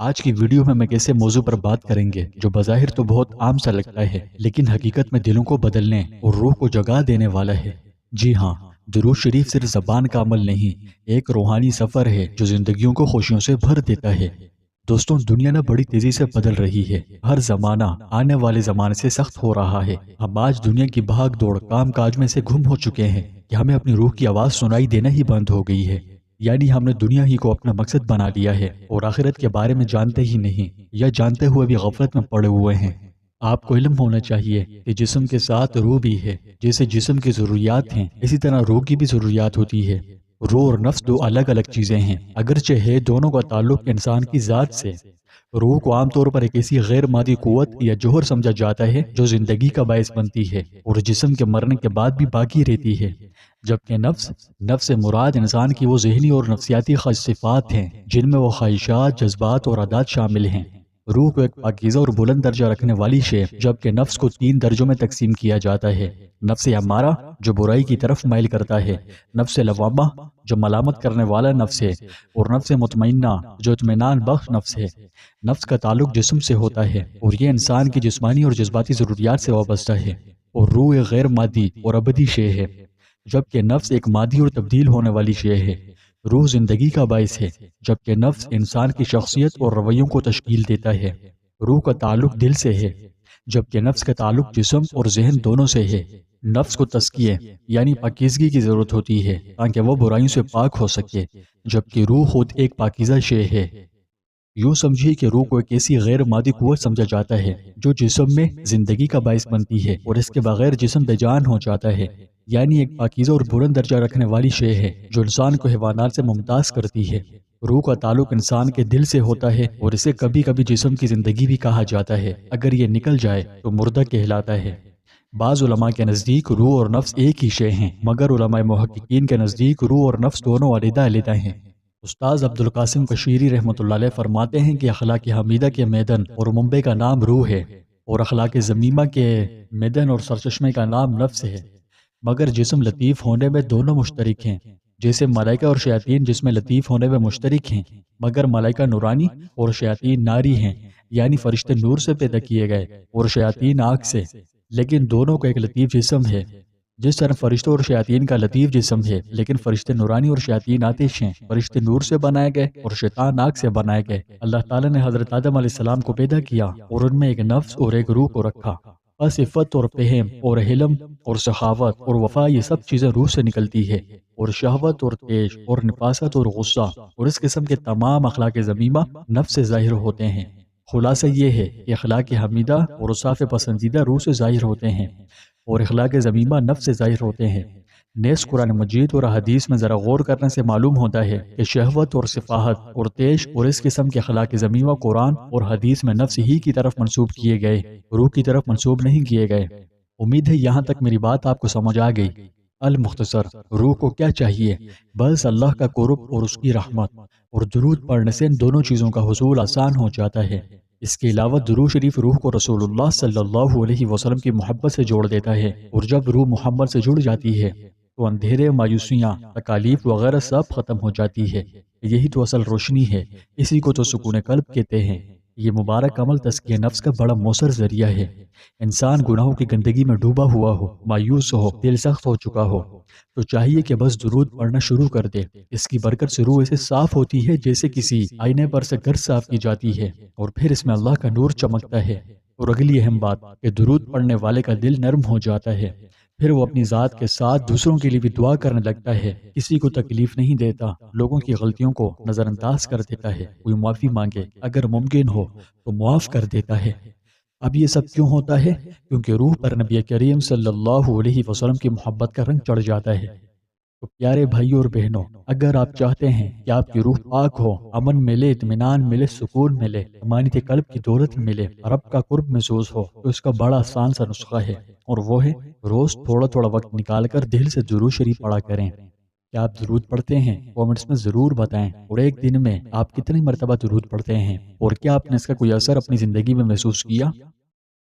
آج کی ویڈیو میں ایسے موضوع پر بات کریں گے جو بظاہر تو بہت عام سا لگتا ہے، لیکن حقیقت میں دلوں کو بدلنے اور روح کو جگا دینے والا ہے۔ جی ہاں، درود شریف صرف زبان کا عمل نہیں، ایک روحانی سفر ہے جو زندگیوں کو خوشیوں سے بھر دیتا ہے۔ دوستوں، دنیا نہ بڑی تیزی سے بدل رہی ہے۔ ہر زمانہ آنے والے زمانے سے سخت ہو رہا ہے۔ ہم آج دنیا کی بھاگ دوڑ کام کاج میں سے گم ہو چکے ہیں کہ ہمیں اپنی روح کی آواز سنائی دینا ہی بند ہو گئی ہے۔ یعنی ہم نے دنیا ہی کو اپنا مقصد بنا لیا ہے اور آخرت کے بارے میں جانتے ہی نہیں، یا جانتے ہوئے بھی غفلت میں پڑے ہوئے ہیں۔ آپ کو علم ہونا چاہیے کہ جسم کے ساتھ روح بھی ہے۔ جیسے جسم کی ضروریات ہیں، اسی طرح روح کی بھی ضروریات ہوتی ہے۔ روح اور نفس دو الگ الگ چیزیں ہیں، اگرچہ ہے دونوں کا تعلق انسان کی ذات سے۔ روح کو عام طور پر ایک ایسی غیر مادی قوت یا جوہر سمجھا جاتا ہے جو زندگی کا باعث بنتی ہے اور جسم کے مرنے کے بعد بھی باقی رہتی ہے، جبکہ نفس سے مراد انسان کی وہ ذہنی اور نفسیاتی صفات ہیں جن میں وہ خواہشات، جذبات اور عادات شامل ہیں۔ روح کو ایک پاکیزہ اور بلند درجہ رکھنے والی شے، جبکہ نفس کو 3 درجوں میں تقسیم کیا جاتا ہے: نفس امارہ جو برائی کی طرف مائل کرتا ہے، نفس لوامہ جو ملامت کرنے والا نفس ہے، اور نفس مطمئنہ جو اطمینان بخش نفس ہے۔ نفس کا تعلق جسم سے ہوتا ہے اور یہ انسان کی جسمانی اور جذباتی ضروریات سے وابستہ ہے، اور روح ایک غیر مادی اور ابدی شے ہے، جبکہ نفس ایک مادی اور تبدیل ہونے والی شے ہے۔ روح زندگی کا باعث ہے، جبکہ نفس انسان کی شخصیت اور رویوں کو تشکیل دیتا ہے۔ روح کا تعلق دل سے ہے، جبکہ نفس کا تعلق جسم اور ذہن دونوں سے ہے۔ نفس کو تزکیے یعنی پاکیزگی کی ضرورت ہوتی ہے تاکہ وہ برائیوں سے پاک ہو سکے، جبکہ روح خود ایک پاکیزہ شے ہے۔ یوں سمجھیے کہ روح کو ایک ایسی غیر مادی قوت سمجھا جاتا ہے جو جسم میں زندگی کا باعث بنتی ہے اور اس کے بغیر جسم بے جان ہو جاتا ہے۔ یعنی ایک پاکیزہ اور بلند درجہ رکھنے والی شے ہے جو انسان کو حیوانات سے ممتاز کرتی ہے۔ روح کا تعلق انسان کے دل سے ہوتا ہے اور اسے کبھی کبھی جسم کی زندگی بھی کہا جاتا ہے۔ اگر یہ نکل جائے تو مردہ کہلاتا ہے۔ بعض علماء کے نزدیک روح اور نفس ایک ہی شے ہیں، مگر علماء محققین کے نزدیک روح اور نفس دونوں علیحدہ علیحدہ ہیں۔ استاذ عبدالقاسم کشیری رحمۃ اللہ علیہ فرماتے ہیں کہ اخلاق حمیدہ کے میدن اور منبع کا نام روح ہے، اور اخلاق ذمیمہ کے میدن اور سرچشمے کا نام نفس ہے، مگر جسم لطیف ہونے میں دونوں مشترک ہیں۔ جیسے ملائکہ اور شیاطین جسم لطیف ہونے میں مشترک ہیں، مگر ملائکہ نورانی اور شیاطین ناری ہیں، یعنی فرشتے نور سے پیدا کیے گئے اور شیاطین آگ سے، لیکن دونوں کا ایک لطیف جسم ہے۔ جس طرح فرشتوں اور شیاطین کا لطیف جسم ہے، لیکن فرشتے نورانی اور شیاطین آتش ہیں۔ فرشتے نور سے بنائے گئے اور شیطان آگ سے بنائے گئے۔ اللہ تعالیٰ نے حضرت آدم علیہ السلام کو پیدا کیا اور ان میں ایک نفس اور ایک روح کو رکھا۔ بس عفت اور فہم اور حلم اور سخاوت اور وفا، یہ سب چیزیں روح سے نکلتی ہے، اور شہوت اور تیش اور نفاست اور غصہ اور اس قسم کے تمام اخلاق ذمیمہ نفس سے ظاہر ہوتے ہیں۔ خلاصہ یہ ہے کہ اخلاق حمیدہ اور اوصاف پسندیدہ روح سے ظاہر ہوتے ہیں، اور اخلاق ذمیمہ نفس سے ظاہر ہوتے ہیں۔ نیز قرآن مجید اور حدیث میں ذرا غور کرنے سے معلوم ہوتا ہے کہ شہوت اور سفاہت اور تیش اور اس قسم کے اخلاق ذمیمہ قرآن اور حدیث میں نفس ہی کی طرف منسوب کیے گئے، روح کی طرف منسوب نہیں کیے گئے۔ امید ہے یہاں تک میری بات آپ کو سمجھ آ گئی۔ المختصر، روح کو کیا چاہیے؟ بس اللہ کا قرب اور اس کی رحمت، اور درود پڑھنے سے ان دونوں چیزوں کا حصول آسان ہو جاتا ہے۔ اس کے علاوہ درود شریف روح کو رسول اللہ صلی اللہ علیہ وسلم کی محبت سے جوڑ دیتا ہے، اور جب روح محمد سے جڑ جاتی ہے تو اندھیرے، مایوسیاں، تکالیف وغیرہ سب ختم ہو جاتی ہے۔ یہی تو اصل روشنی ہے، اسی کو تو سکون قلب کہتے ہیں۔ یہ مبارک عمل تزکیہ نفس کا بڑا مؤثر ذریعہ ہے۔ انسان گناہوں کی گندگی میں ڈوبا ہوا ہو، مایوس ہو، دل سخت ہو چکا ہو، تو چاہیے کہ بس درود پڑھنا شروع کر دے۔ اس کی برکت سے روح ایسے صاف ہوتی ہے جیسے کسی آئینے پر سے گرد صاف کی جاتی ہے، اور پھر اس میں اللہ کا نور چمکتا ہے۔ اور اگلی اہم بات کہ درود پڑھنے والے کا دل نرم ہو جاتا ہے، پھر وہ اپنی ذات کے ساتھ دوسروں کے لیے بھی دعا کرنے لگتا ہے، کسی کو تکلیف نہیں دیتا، لوگوں کی غلطیوں کو نظر انداز کر دیتا ہے، کوئی معافی مانگے اگر ممکن ہو تو معاف کر دیتا ہے۔ اب یہ سب کیوں ہوتا ہے؟ کیونکہ روح پر نبی کریم صلی اللہ علیہ وسلم کی محبت کا رنگ چڑھ جاتا ہے۔ تو پیارے بھائیوں اور بہنوں، اگر آپ چاہتے ہیں کہ آپ کی روح پاک ہو، امن ملے، اطمینان ملے، سکون ملے، امانت قلب کی دولت ملے، رب کا قرب محسوس ہو، تو اس کا بڑا آسان سا نسخہ ہے، اور وہ ہے روز تھوڑا تھوڑا وقت نکال کر دل سے درود شریف پڑھا کریں۔ کیا آپ درود پڑھتے ہیں؟ کامنٹس میں ضرور بتائیں، اور ایک دن میں آپ کتنی مرتبہ درود پڑھتے ہیں، اور کیا آپ نے اس کا کوئی اثر اپنی زندگی میں محسوس کیا؟